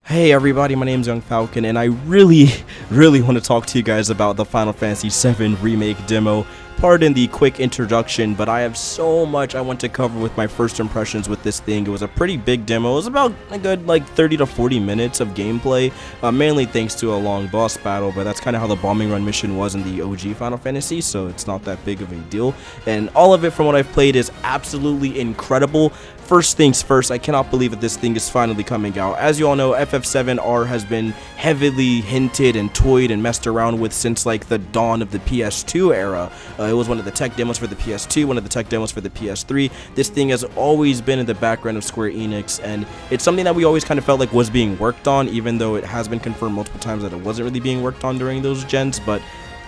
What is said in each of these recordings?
Hey everybody, my name is Young Falcon, and I really want to talk to you guys about the Final Fantasy VII Remake demo. Pardon the quick introduction, but I have so much I want to cover with my first impressions with this thing. It was a pretty big demo. It was about a good 30 to 40 minutes of gameplay, mainly thanks to a long boss battle, but that's kind of how the bombing run mission was in the OG Final Fantasy, so it's not that big of a deal. And all of it from what I've played is absolutely incredible. First things first, I cannot believe that this thing is finally coming out. As you all know, FF7R has been heavily hinted and toyed and messed around with since the dawn of the PS2 era. It was one of the tech demos for the PS2, one of the tech demos for the PS3. This thing has always been in the background of Square Enix, and it's something that we always kind of felt like was being worked on, even though it has been confirmed multiple times that it wasn't really being worked on during those gens. But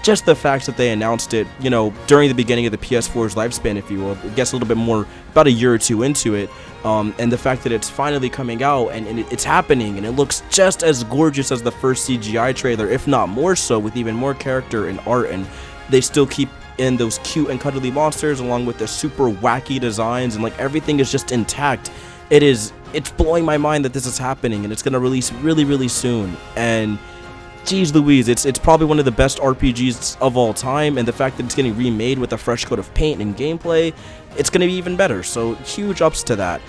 just the fact that they announced it, during the beginning of the PS4's lifespan, if you will, I guess a little bit more, about a year or two into it, and the fact that it's finally coming out and it's happening, and it looks just as gorgeous as the first CGI trailer, if not more so, with even more character and art, and they still keep in those cute and cuddly monsters along with the super wacky designs, and everything is just intact. It's blowing my mind that this is happening, and it's gonna release really soon. And jeez Louise, it's probably one of the best RPGs of all time, and the fact that it's getting remade with a fresh coat of paint and gameplay, it's going to be even better, so huge ups to that.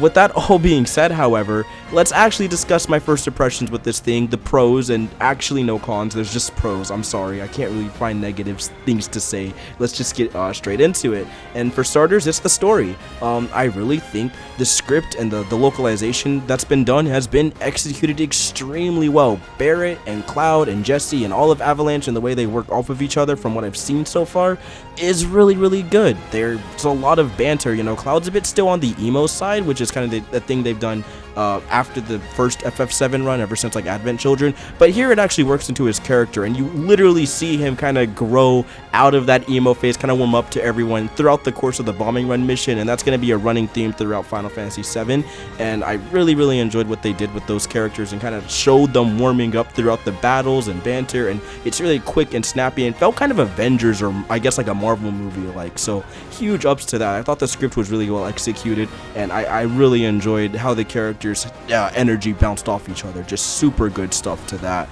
With that all being said, however, let's actually discuss my first impressions with this thing, the pros, and actually no cons, there's just pros. I'm sorry, I can't really find negative things to say. Let's just get straight into it. And for starters, it's the story. I really think the script and the localization that's been done has been executed extremely well. Barret and Cloud and Jesse and all of Avalanche and the way they work off of each other from what I've seen so far is really good. There's a lot of banter. Cloud's a bit still on the emo side, which is kind of the thing they've done after the first FF7 run, ever since Advent Children, but here it actually works into his character, and you literally see him kind of grow out of that emo phase, kind of warm up to everyone throughout the course of the bombing run mission, and that's going to be a running theme throughout Final Fantasy VII. And I really enjoyed what they did with those characters and kind of showed them warming up throughout the battles and banter, and it's really quick and snappy and felt kind of Avengers, or I guess like a Marvel movie so huge ups to that. I thought the script was really well executed, and I really enjoyed how the characters energy bounced off each other. Just super good stuff to that.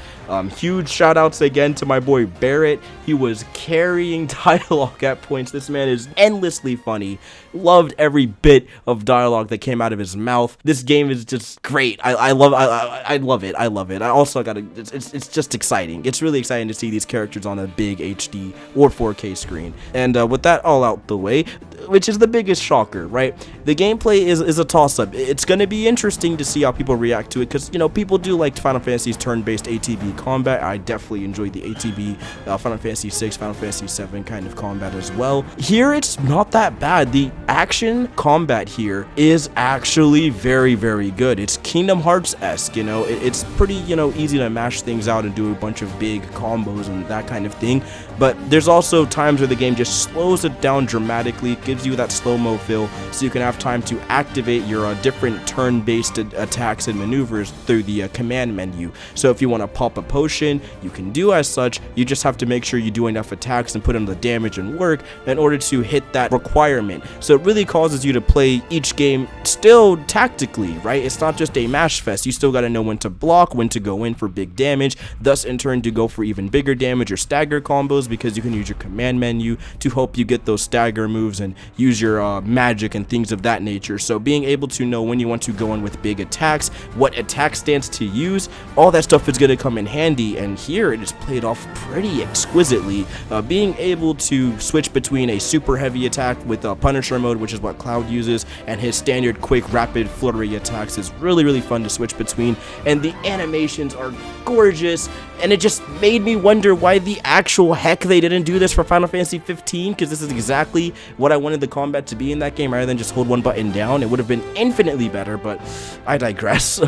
Huge shout outs again to my boy Barret. He was carrying dialogue at points. This man is endlessly funny. Loved every bit of dialogue that came out of his mouth. This game is just great. I love it. I love it. I also it's just exciting. It's really exciting to see these characters on a big HD or 4K screen. And with that all out the way, which is the biggest shocker, right? The gameplay is a toss-up. It's going to be interesting to see how people react to it, because people do like Final Fantasy's turn-based ATB combat. I definitely enjoyed the ATB Final Fantasy VI, Final Fantasy VII kind of combat as well. Here it's not that bad. The action combat here is actually very good. It's Kingdom Hearts-esque. It's pretty easy to mash things out and do a bunch of big combos and that kind of thing, but there's also times where the game just slows it down dramatically, gives you that slow-mo feel, so you can have time to activate your different turn-based attacks and maneuvers through the command menu. So if you want to pop a potion, you can do as such. You just have to make sure you do enough attacks and put in the damage and work in order to hit that requirement. So it really causes you to play each game still tactically, right? It's not just a mash fest. You still got to know when to block, when to go in for big damage, thus in turn to go for even bigger damage or stagger combos, because you can use your command menu to help you get those stagger moves and use your magic and things of that nature. So being able to know when you want to go in with big attacks, what attack stance to use, all that stuff is going to come in handy, and here it is played off pretty exquisitely. Being able to switch between a super heavy attack with Punisher mode, which is what Cloud uses, and his standard quick rapid flurry attacks is really fun to switch between, and the animations are gorgeous, and it just made me wonder why the actual heck they didn't do this for Final Fantasy 15, because this is exactly what I wanted the combat to be in that game, rather than just hold one button down. It would have been infinitely better, but I digress.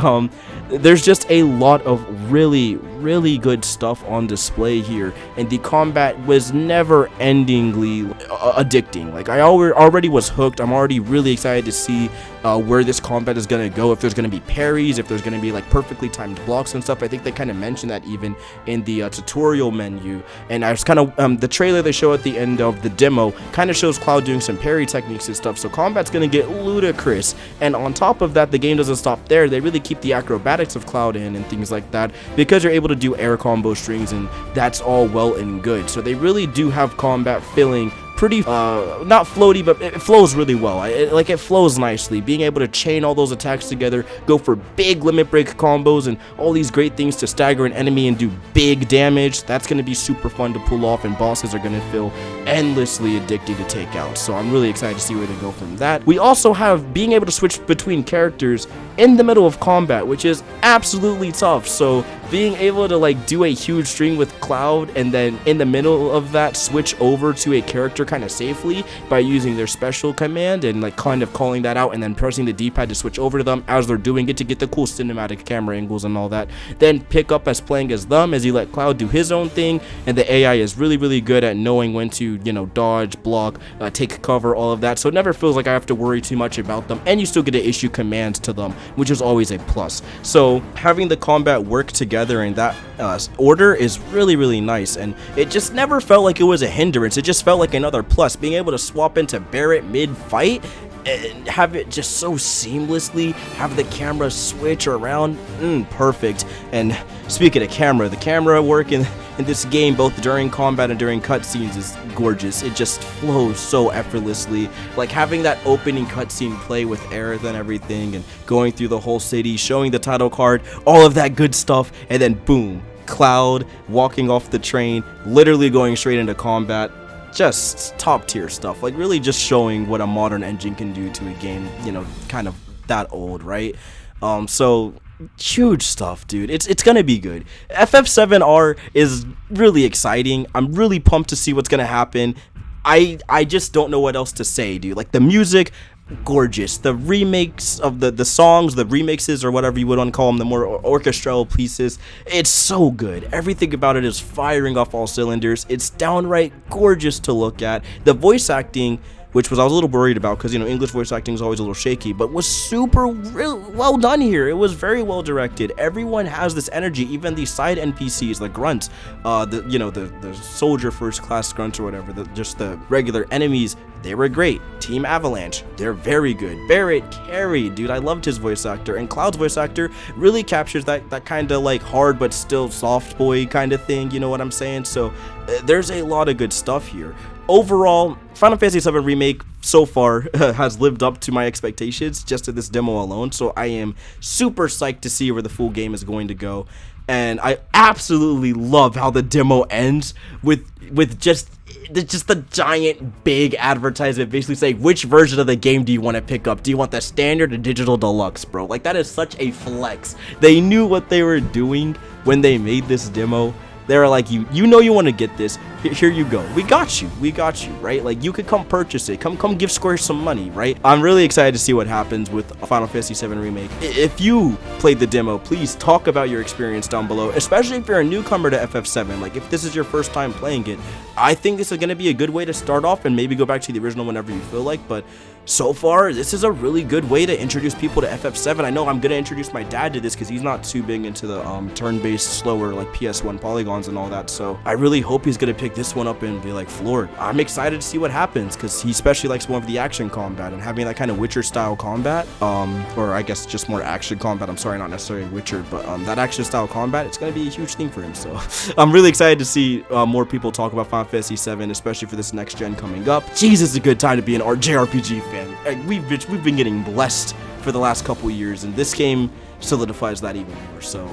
There's just a lot of really good stuff on display here, and the combat was never endingly addicting. I already was hooked. I'm already really excited to see where this combat is going to go, if there's going to be parries, if there's going to be like perfectly timed blocks and stuff. I think they kind of mentioned that even in the tutorial menu. And I was kind of the trailer they show at the end of the demo kind of shows Cloud doing some parry techniques and stuff, so combat's going to get ludicrous. And on top of that, the game doesn't stop there. They really keep the acrobatics of Cloud in and things like that, because you're able to do air combo strings, and that's all well and good. So they really do have combat feeling pretty not floaty, but it flows really well. It flows nicely, being able to chain all those attacks together, go for big limit break combos and all these great things to stagger an enemy and do big damage. That's going to be super fun to pull off, and bosses are going to feel endlessly addicting to take out. So I'm really excited to see where they go from that. We also have being able to switch between characters in the middle of combat, which is absolutely tough. So being able to like do a huge string with Cloud and then in the middle of that switch over to a character kind of safely by using their special command and like kind of calling that out and then pressing the D-pad to switch over to them as they're doing it to get the cool cinematic camera angles and all that, then pick up as playing as them as you let Cloud do his own thing. And the AI is really good at knowing when to, you know, dodge, block, take cover, all of that, so it never feels like I have to worry too much about them, and you still get to issue commands to them, which is always a plus. So having the combat work together in that order is really nice, and it just never felt like it was a hindrance. It just felt like another plus. Being able to swap into Barret mid-fight and have it just so seamlessly, have the camera switch around, perfect. And speaking of camera, the camera work in this game, both during combat and during cutscenes, is gorgeous. It just flows so effortlessly. Like having that opening cutscene play with Aerith and everything, and going through the whole city, showing the title card, all of that good stuff, and then boom, Cloud walking off the train, literally going straight into combat. Just top tier stuff, like really just showing what a modern engine can do to a game, you know, kind of that old, right? So huge stuff, dude. It's gonna be good. FF7R is really exciting. I'm really pumped to see what's gonna happen. I just don't know what else to say, dude. Like the music, gorgeous. The remakes of the songs, the remixes, or whatever you would want to call them, the more orchestral pieces, it's so good. Everything about it is firing off all cylinders. It's downright gorgeous to look at. The voice acting, which I was a little worried about, because, you know, English voice acting is always a little shaky, but was super well done here. It was very well directed. Everyone has this energy, even the side NPCs, the grunts, the soldier first class grunts or whatever, just the regular enemies. They were great. Team Avalanche, they're very good. Barret carried, dude. I loved his voice actor, and Cloud's voice actor really captures that kind of like hard but still soft boy kind of thing, you know what I'm saying? So there's a lot of good stuff here. Overall, Final Fantasy VII Remake so far has lived up to my expectations just in this demo alone, so I am super psyched to see where the full game is going to go. And I absolutely love how the demo ends with just the giant big advertisement basically saying, which version of the game do you want to pick up? Do you want the standard or digital deluxe, bro? Like, that is such a flex. They knew what they were doing when they made this demo. They were like, you know you want to get this. Here you go. We got you, right? Like, you could come purchase it. Come give Square some money, right? I'm really excited to see what happens with Final Fantasy VII Remake. If you played the demo, please talk about your experience down below, especially if you're a newcomer to FF7. Like, if this is your first time playing it, I think this is going to be a good way to start off and maybe go back to the original whenever you feel like. But so far, this is a really good way to introduce people to FF7. I know I'm going to introduce my dad to this because he's not too big into the turn-based, slower, like PS1 polygons and all that. So I really hope he's going to pick this one up and be like floored. I'm excited to see what happens because he especially likes more of the action combat, and having that kind of Witcher style combat, or I guess just more action combat. I'm sorry, not necessarily Witcher, but that action style combat, it's going to be a huge thing for him. So I'm really excited to see more people talk about Final Fantasy VII, especially for this next gen coming up. Jeez, it's a good time to be an JRPG fan. We've been getting blessed for the last couple years, and this game solidifies that even more. So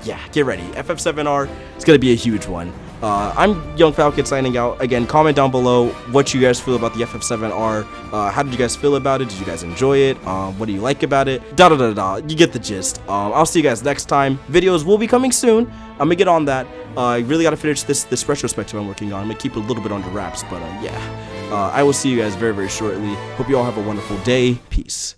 yeah, get ready. FF7R, it's gonna be a huge one. I'm Young Falcon signing out. Again, comment down below what you guys feel about the FF7R. How did you guys feel about it? Did you guys enjoy it? What do you like about it? You get the gist. I'll see you guys next time. Videos will be coming soon. I'm gonna get on that. I really gotta finish this retrospective I'm working on. I'm gonna keep it a little bit under wraps, but yeah. I will see you guys very shortly. Hope you all have a wonderful day. Peace.